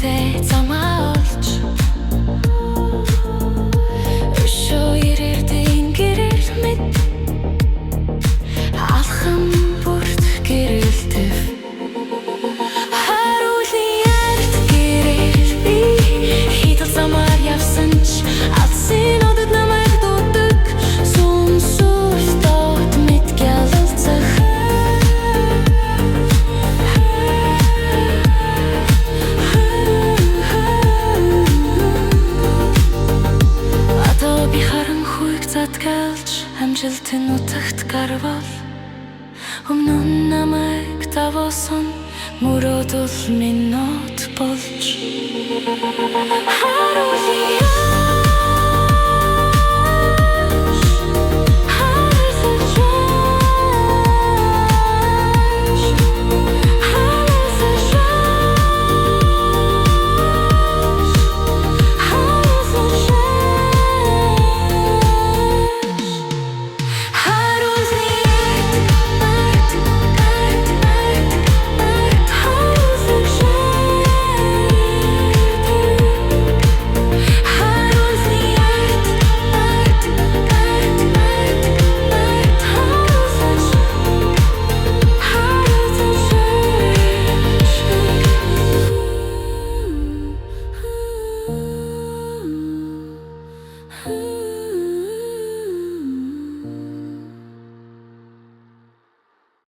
Хүнтэй замаа олж өшөө ирэрдийн гэрэл мэд алхам бүрт гэрэлтэв харуулын ярд гэрэл би хитл замаар явсан ч алсын одод намайг дуудаг сүнсүл дот мэд гялалцах одоо би харан хүйг задгалж амжилтын утагт гарвал өмнө нь намайг давуусан мөрөөдөл минут болж харуулъя